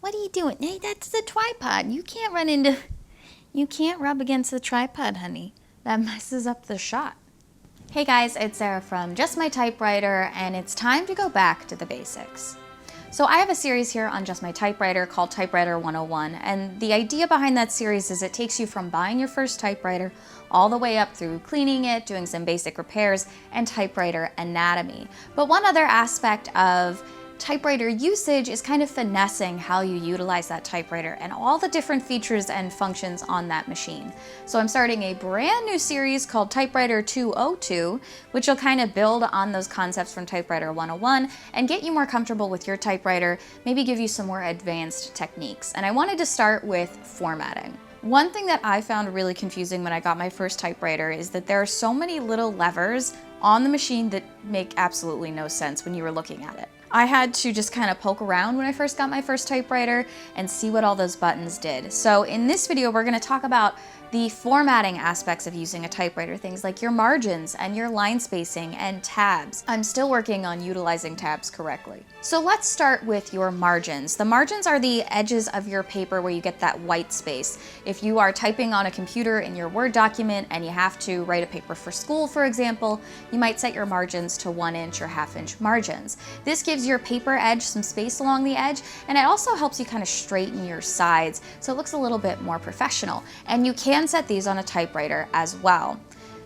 What are you doing? Hey, that's the tripod. You can't rub against the tripod, honey. That messes up the shot. Hey guys, it's Sarah from Just My Typewriter, and it's time to go back to the basics. So I have a series here on Just My Typewriter called Typewriter 101, and the idea behind that series is it takes you from buying your first typewriter all the way up through cleaning it, doing some basic repairs, and typewriter anatomy. But one other aspect of typewriter usage is kind of finessing how you utilize that typewriter and all the different features and functions on that machine. So I'm starting a brand new series called Typewriter 202, which will kind of build on those concepts from Typewriter 101 and get you more comfortable with your typewriter, maybe give you some more advanced techniques. And I wanted to start with formatting. One thing that I found really confusing when I got my first typewriter is that there are so many little levers on the machine that make absolutely no sense when you were looking at it. I had to just kind of poke around when I first got my first typewriter and see what all those buttons did. So in this video, we're going to talk about the formatting aspects of using a typewriter, things like your margins and your line spacing and tabs. I'm still working on utilizing tabs correctly. So let's start with your margins. The margins are the edges of your paper where you get that white space. If you are typing on a computer in your Word document and you have to write a paper for school, for example, you might set your margins to 1-inch or 1/2-inch margins. This gives your paper edge some space along the edge, and it also helps you kind of straighten your sides so it looks a little bit more professional. And you can set these on a typewriter as well.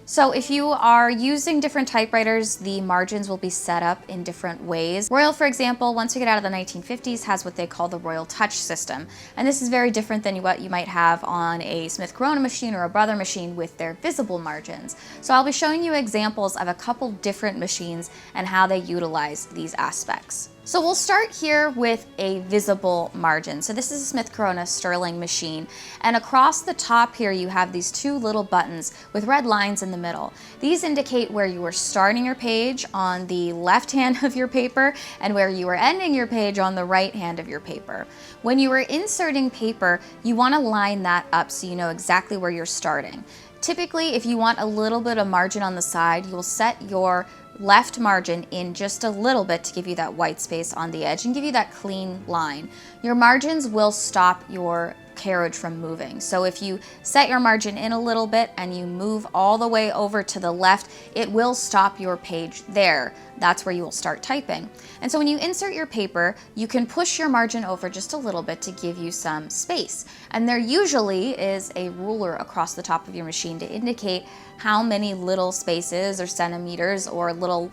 So if you are using different typewriters, the margins will be set up in different ways. Royal, for example, once we get out of the 1950s, has what they call the Royal Touch system. And this is very different than what you might have on a Smith Corona machine or a Brother machine with their visible margins. So I'll be showing you examples of a couple different machines and how they utilize these aspects. So we'll start here with a visible margin. So this is a Smith Corona Sterling machine, and across the top here you have these two little buttons with red lines in the middle. These indicate where you are starting your page on the left hand of your paper and where you are ending your page on the right hand of your paper. When you are inserting paper, you want to line that up so you know exactly where you're starting. Typically, if you want a little bit of margin on the side, you'll set your left margin in just a little bit to give you that white space on the edge and give you that clean line. Your margins will stop your carriage from moving. So if you set your margin in a little bit and you move all the way over to the left, it will stop your page there. That's where you will start typing. And so when you insert your paper, you can push your margin over just a little bit to give you some space. And there usually is a ruler across the top of your machine to indicate how many little spaces or centimeters or little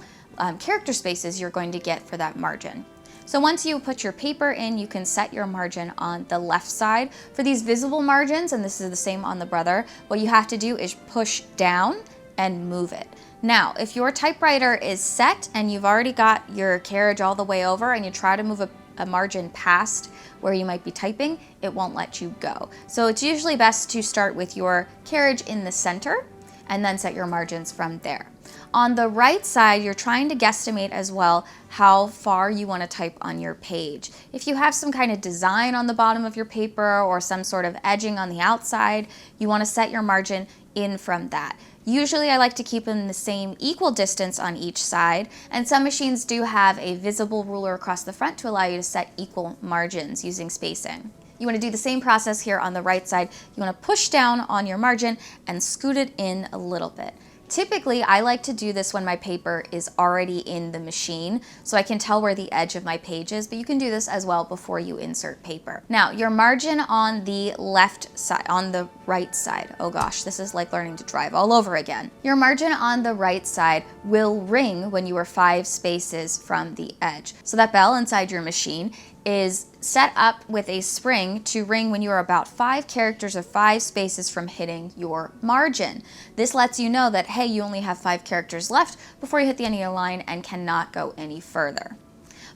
character spaces you're going to get for that margin. So once you put your paper in, you can set your margin on the left side. For these visible margins, and this is the same on the Brother, what you have to do is push down and move it. Now, if your typewriter is set and you've already got your carriage all the way over and you try to move a margin past where you might be typing, it won't let you go. So it's usually best to start with your carriage in the center and then set your margins from there. On the right side, you're trying to guesstimate as well how far you want to type on your page. If you have some kind of design on the bottom of your paper or some sort of edging on the outside, you want to set your margin in from that. Usually I like to keep them the same equal distance on each side, and some machines do have a visible ruler across the front to allow you to set equal margins using spacing. You want to do the same process here on the right side. You want to push down on your margin and scoot it in a little bit. Typically, I like to do this when my paper is already in the machine, so I can tell where the edge of my page is, but you can do this as well before you insert paper. Now, your margin on the left side, on the right side, oh gosh, this is like learning to drive all over again. Your margin on the right side will ring when you are 5 spaces from the edge. So that bell inside your machine is set up with a spring to ring when you are about 5 characters or 5 spaces from hitting your margin. This lets you know that, hey, you only have 5 characters left before you hit the end of your line and cannot go any further.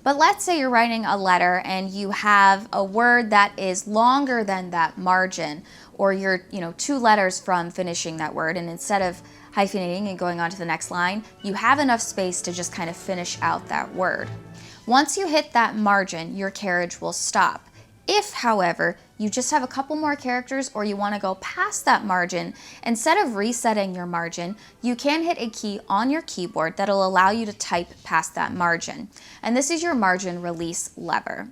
But let's say you're writing a letter and you have a word that is longer than that margin, or you're 2 letters from finishing that word, and instead of hyphenating and going on to the next line, you have enough space to just kind of finish out that word. Once you hit that margin, your carriage will stop. If, however, you just have a couple more characters or you want to go past that margin, instead of resetting your margin, you can hit a key on your keyboard that'll allow you to type past that margin. And this is your margin release lever.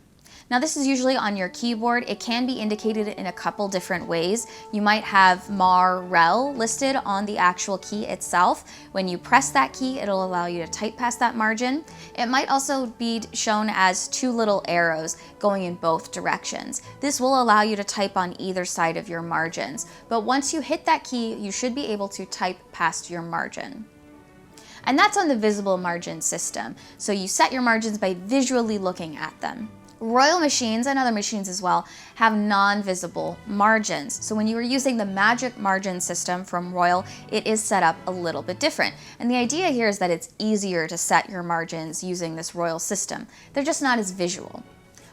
Now this is usually on your keyboard. It can be indicated in a couple different ways. You might have MAR REL listed on the actual key itself. When you press that key, it'll allow you to type past that margin. It might also be shown as two little arrows going in both directions. This will allow you to type on either side of your margins. But once you hit that key, you should be able to type past your margin. And that's on the visible margin system. So you set your margins by visually looking at them. Royal machines and other machines as well have non-visible margins. So when you are using the magic margin system from Royal, it is set up a little bit different. And the idea here is that it's easier to set your margins using this Royal system. They're just not as visual.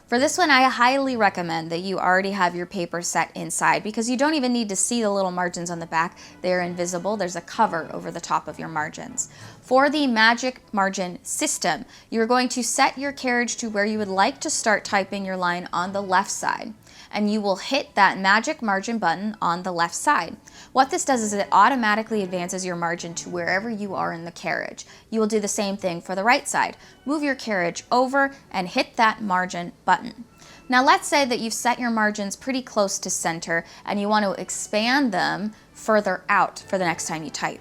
For this one, I highly recommend that you already have your paper set inside because you don't even need to see the little margins on the back. They're invisible. There's a cover over the top of your margins. For the magic margin system, you're going to set your carriage to where you would like to start typing your line on the left side, and you will hit that magic margin button on the left side. What this does is it automatically advances your margin to wherever you are in the carriage. You will do the same thing for the right side. Move your carriage over and hit that margin button. Now let's say that you've set your margins pretty close to center and you want to expand them further out for the next time you type.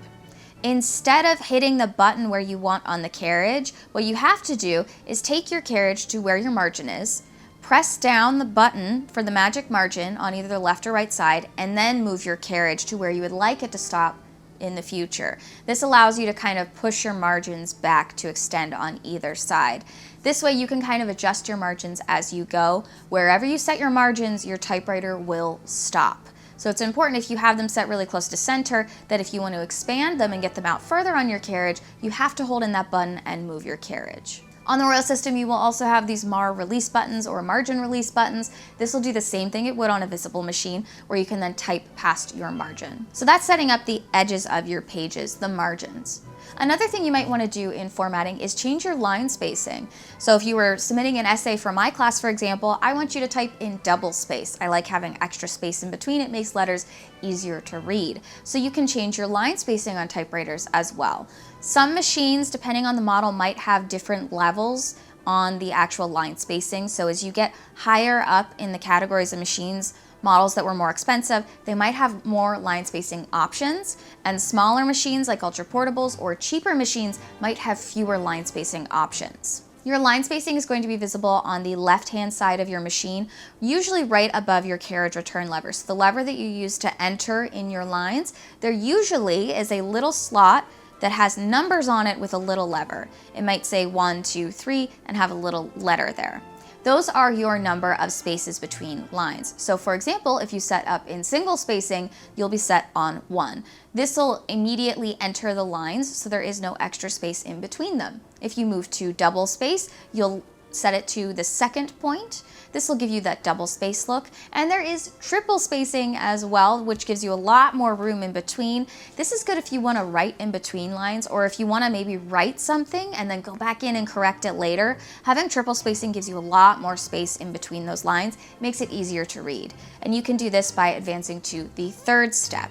Instead of hitting the button where you want on the carriage, what you have to do is take your carriage to where your margin is, press down the button for the magic margin on either the left or right side, and then move your carriage to where you would like it to stop in the future. This allows you to kind of push your margins back to extend on either side. This way you can kind of adjust your margins as you go. Wherever you set your margins, your typewriter will stop. So it's important if you have them set really close to center that if you want to expand them and get them out further on your carriage, you have to hold in that button and move your carriage. On the Royal system, you will also have these MAR release buttons or margin release buttons. This will do the same thing it would on a visible machine, where you can then type past your margin. So that's setting up the edges of your pages, the margins. Another thing you might want to do in formatting is change your line spacing. So if you were submitting an essay for my class, for example, I want you to type in double space. I like having extra space in between. It makes letters easier to read. So you can change your line spacing on typewriters as well. Some machines, depending on the model, might have different levels on the actual line spacing. So as you get higher up in the categories of machines, models that were more expensive, they might have more line spacing options, and smaller machines like ultra portables or cheaper machines might have fewer line spacing options. Your line spacing is going to be visible on the left-hand side of your machine, usually right above your carriage return lever. So the lever that you use to enter in your lines, there usually is a little slot that has numbers on it with a little lever. It might say 1, 2, 3 and have a little letter there. Those are your number of spaces between lines. So for example, if you set up in single spacing, you'll be set on 1. This will immediately enter the lines, so there is no extra space in between them. If you move to double space, you'll set it to the second point. This will give you that double space look. And there is triple spacing as well, which gives you a lot more room in between. This is good if you want to write in between lines, or if you want to maybe write something and then go back in and correct it later. Having triple spacing gives you a lot more space in between those lines, makes it easier to read. And you can do this by advancing to the third step.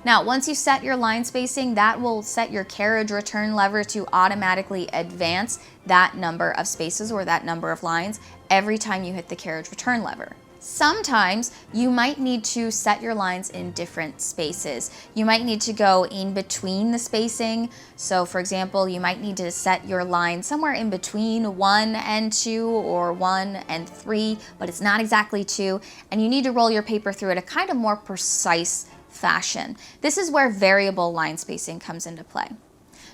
Now, once you set your line spacing, that will set your carriage return lever to automatically advance that number of spaces or that number of lines every time you hit the carriage return lever. Sometimes you might need to set your lines in different spaces. You might need to go in between the spacing. So for example, you might need to set your line somewhere in between 1 and 2 or 1 and 3, but it's not exactly 2, and you need to roll your paper through at a kind of more precise fashion. This is where variable line spacing comes into play.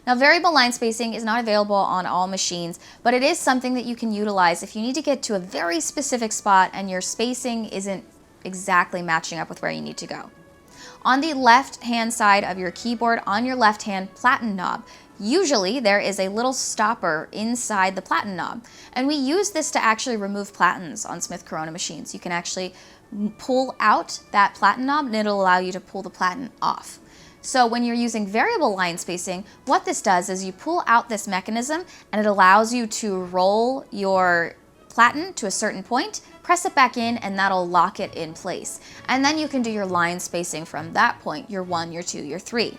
Now, variable line spacing is not available on all machines, but it is something that you can utilize if you need to get to a very specific spot and your spacing isn't exactly matching up with where you need to go. On the left-hand side of your keyboard, on your left-hand platen knob, usually there is a little stopper inside the platen knob, and we use this to actually remove platens on Smith Corona machines. You can actually pull out that platen knob and it'll allow you to pull the platen off. So when you're using variable line spacing, what this does is you pull out this mechanism and it allows you to roll your platen to a certain point, press it back in, and that'll lock it in place. And then you can do your line spacing from that point, your 1, your 2, your 3.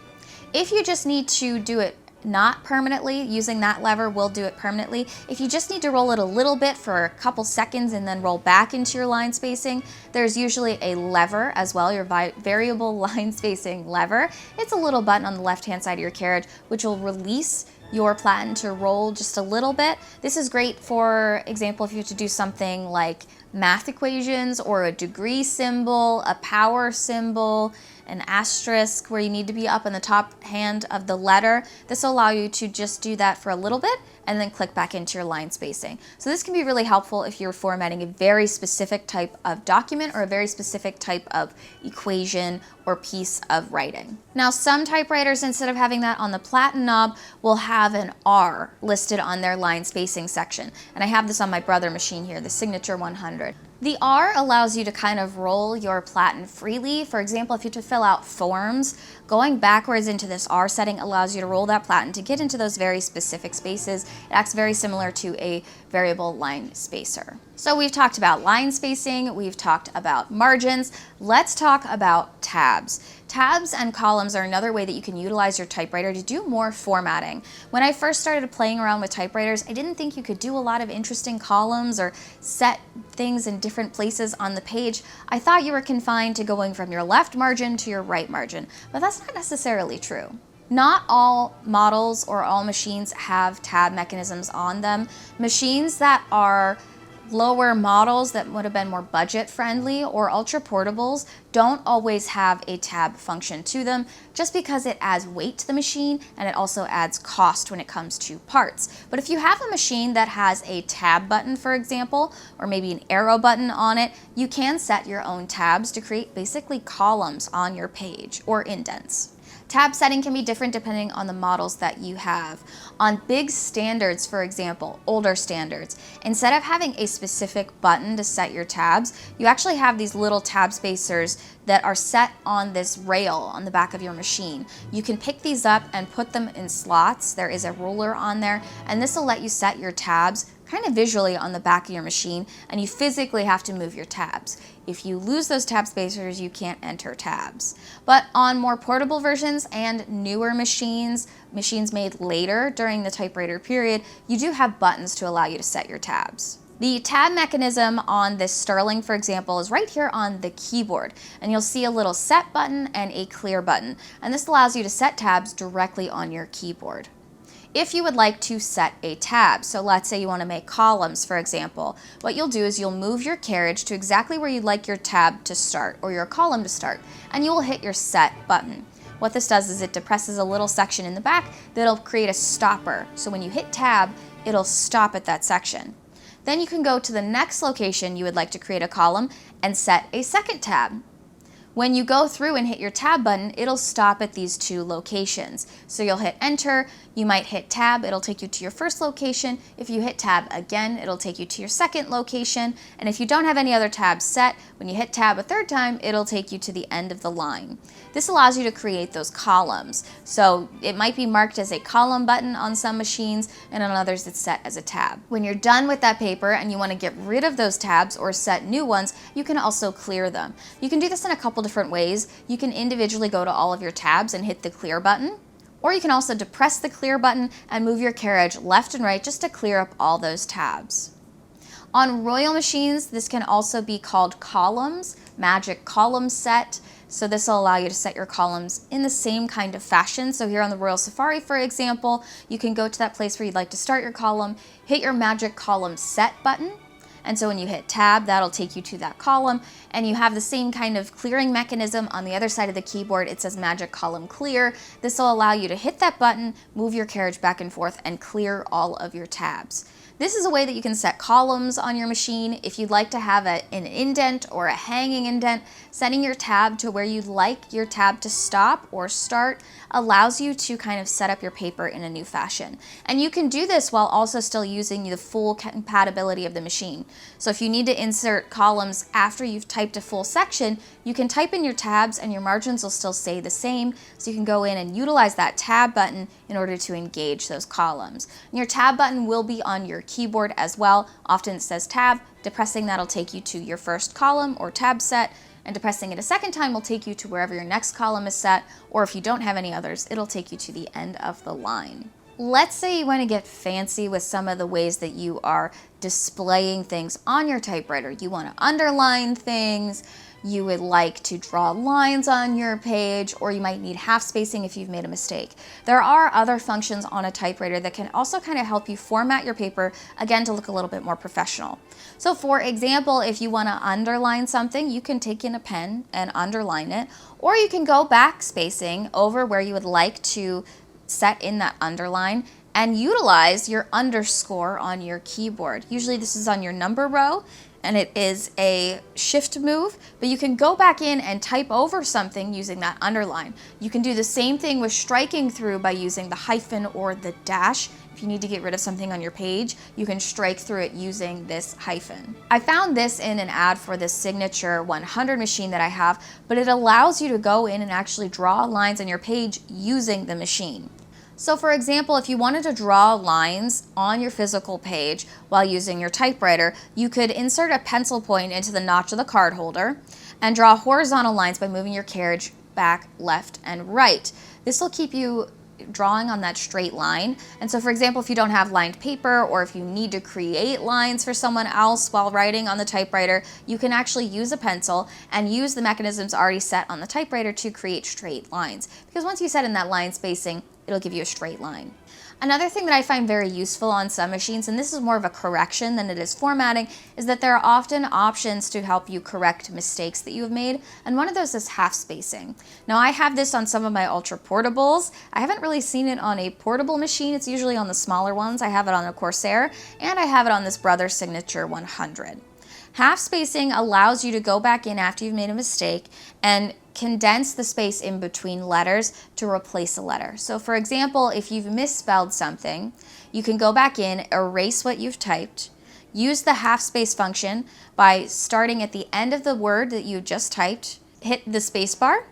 If you just need to do it not permanently, using that lever will do it permanently. If you just need to roll it a little bit for a couple seconds and then roll back into your line spacing, there's usually a lever as well, your variable line spacing lever. It's a little button on the left-hand side of your carriage, which will release your platen to roll just a little bit. This is great, for example, if you have to do something like math equations or a degree symbol, a power symbol, an asterisk where you need to be up in the top hand of the letter. This will allow you to just do that for a little bit and then click back into your line spacing. So this can be really helpful if you're formatting a very specific type of document or a very specific type of equation or piece of writing. Now, some typewriters, instead of having that on the platen knob, will have an R listed on their line spacing section. And I have this on my Brother machine here, the Signature 100. The R allows you to kind of roll your platen freely. For example, if you have to fill out forms, going backwards into this R setting allows you to roll that platen to get into those very specific spaces. It acts very similar to a variable line spacer. So we've talked about line spacing, we've talked about margins. Let's talk about tabs. Tabs and columns are another way that you can utilize your typewriter to do more formatting. When I first started playing around with typewriters, I didn't think you could do a lot of interesting columns or set things in different places on the page. I thought you were confined to going from your left margin to your right margin, but that's not necessarily true. Not all models or all machines have tab mechanisms on them. Machines that are lower models that would have been more budget friendly or ultra portables don't always have a tab function to them, just because it adds weight to the machine and it also adds cost when it comes to parts. But if you have a machine that has a tab button, for example, or maybe an arrow button on it, you can set your own tabs to create basically columns on your page or indents. Tab setting can be different depending on the models that you have. On big standards, for example, older standards, instead of having a specific button to set your tabs, you actually have these little tab spacers that are set on this rail on the back of your machine. You can pick these up and put them in slots. There is a ruler on there, and this will let you set your tabs kind of visually on the back of your machine, and you physically have to move your tabs. If you lose those tab spacers, you can't enter tabs. But on more portable versions and newer machines made later during the typewriter period, you do have buttons to allow you to set your tabs. The tab mechanism on this Sterling, for example, is right here on the keyboard, and you'll see a little set button and a clear button, and this allows you to set tabs directly on your keyboard. If you would like to set a tab, so let's say you want to make columns, for example, what you'll do is you'll move your carriage to exactly where you'd like your tab to start or your column to start, and you will hit your set button. What this does is it depresses a little section in the back that'll create a stopper. So when you hit tab, it'll stop at that section. Then you can go to the next location you would like to create a column and set a second tab. When you go through and hit your tab button, it'll stop at these two locations. So you'll hit enter, you might hit tab, it'll take you to your first location. If you hit tab again, it'll take you to your second location. And if you don't have any other tabs set, when you hit tab a third time, it'll take you to the end of the line. This allows you to create those columns. So it might be marked as a column button on some machines, and on others it's set as a tab. When you're done with that paper and you want to get rid of those tabs or set new ones, you can also clear them. You can do this in a couple different ways. You can individually go to all of your tabs and hit the clear button, or you can also depress the clear button and move your carriage left and right just to clear up all those tabs. On Royal machines, this can also be called columns, magic column set. So this will allow you to set your columns in the same kind of fashion. So here on the Royal Safari, for example, you can go to that place where you'd like to start your column, hit your magic column set button, and so when you hit tab, that'll take you to that column, and you have the same kind of clearing mechanism on the other side of the keyboard. It says magic column clear. This will allow you to hit that button, move your carriage back and forth, and clear all of your tabs. This is a way that you can set columns on your machine. If you'd like to have an indent or a hanging indent, setting your tab to where you'd like your tab to stop or start allows you to kind of set up your paper in a new fashion. And you can do this while also still using the full compatibility of the machine. So if you need to insert columns after you've typed a full section, you can type in your tabs and your margins will still stay the same. So you can go in and utilize that tab button in order to engage those columns. And your tab button will be on your keyboard as well. Often it says tab. Depressing that'll take you to your first column or tab set, and depressing it a second time will take you to wherever your next column is set, or if you don't have any others, it'll take you to the end of the line. Let's say you want to get fancy with some of the ways that you are displaying things on your typewriter. You want to underline things, you would like to draw lines on your page, or you might need half spacing if you've made a mistake. There are other functions on a typewriter that can also kind of help you format your paper, again, to look a little bit more professional. So for example, if you want to underline something, you can take in a pen and underline it, or you can go back spacing over where you would like to set in that underline and utilize your underscore on your keyboard. Usually this is on your number row, and it is a shift move, but you can go back in and type over something using that underline. You can do the same thing with striking through by using the hyphen or the dash. If you need to get rid of something on your page, you can strike through it using this hyphen. I found this in an ad for this Signature 100 machine that I have, but it allows you to go in and actually draw lines on your page using the machine. So for example, if you wanted to draw lines on your physical page while using your typewriter, you could insert a pencil point into the notch of the card holder and draw horizontal lines by moving your carriage back, left, and right. This will keep you drawing on that straight line. And so for example, if you don't have lined paper, or if you need to create lines for someone else while writing on the typewriter, you can actually use a pencil and use the mechanisms already set on the typewriter to create straight lines. Because once you set in that line spacing, it'll give you a straight line. Another thing that I find very useful on some machines, and this is more of a correction than it is formatting, is that there are often options to help you correct mistakes that you have made, and one of those is half spacing. Now I have this on some of my ultra portables. I haven't really seen it on a portable machine. It's usually on the smaller ones. I have it on a Corsair, and I have it on this Brother Signature 100. Half spacing allows you to go back in after you've made a mistake and condense the space in between letters to replace a letter. So for example, if you've misspelled something, you can go back in, erase what you've typed, use the half space function by starting at the end of the word that you just typed, hit the space bar,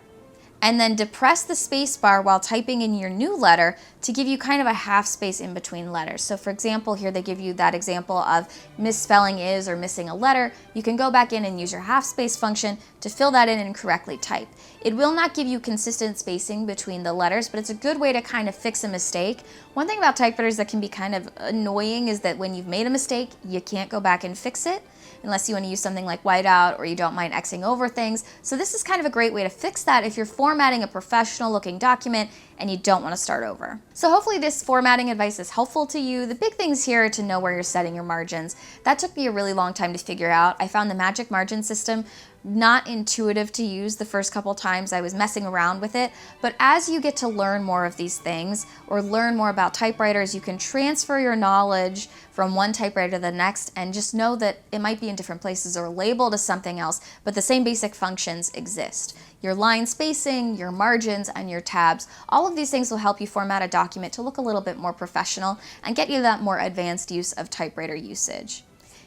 and then depress the space bar while typing in your new letter to give you kind of a half space in between letters. So for example, here they give you that example of misspelling is or missing a letter. You can go back in and use your half space function to fill that in and correctly type. It will not give you consistent spacing between the letters, but it's a good way to kind of fix a mistake. One thing about typewriters that can be kind of annoying is that when you've made a mistake, you can't go back and fix it unless you want to use something like whiteout or you don't mind Xing over things. So this is kind of a great way to fix that if you're formatting a professional looking document and you don't want to start over. So hopefully this formatting advice is helpful to you. The big things here are to know where you're setting your margins. That took me a really long time to figure out. I found the magic margin system not intuitive to use the first couple times I was messing around with it, but as you get to learn more of these things or learn more about typewriters, you can transfer your knowledge from one typewriter to the next and just know that it might be in different places or labeled as something else, but the same basic functions exist. Your line spacing, your margins, and your tabs, all of these things will help you format a document to look a little bit more professional and get you that more advanced use of typewriter usage.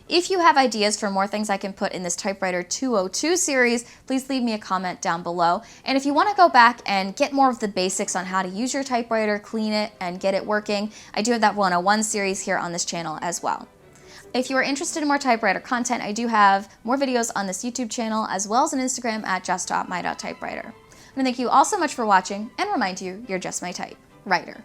If you have ideas for more things I can put in this Typewriter 202 series, please leave me a comment down below. And if you want to go back and get more of the basics on how to use your typewriter, clean it, and get it working, I do have that 101 series here on this channel as well. If you are interested in more typewriter content, I do have more videos on this YouTube channel as well as an Instagram at just.my.typewriter. And thank you all so much for watching, and remind you, you're just my typewriter.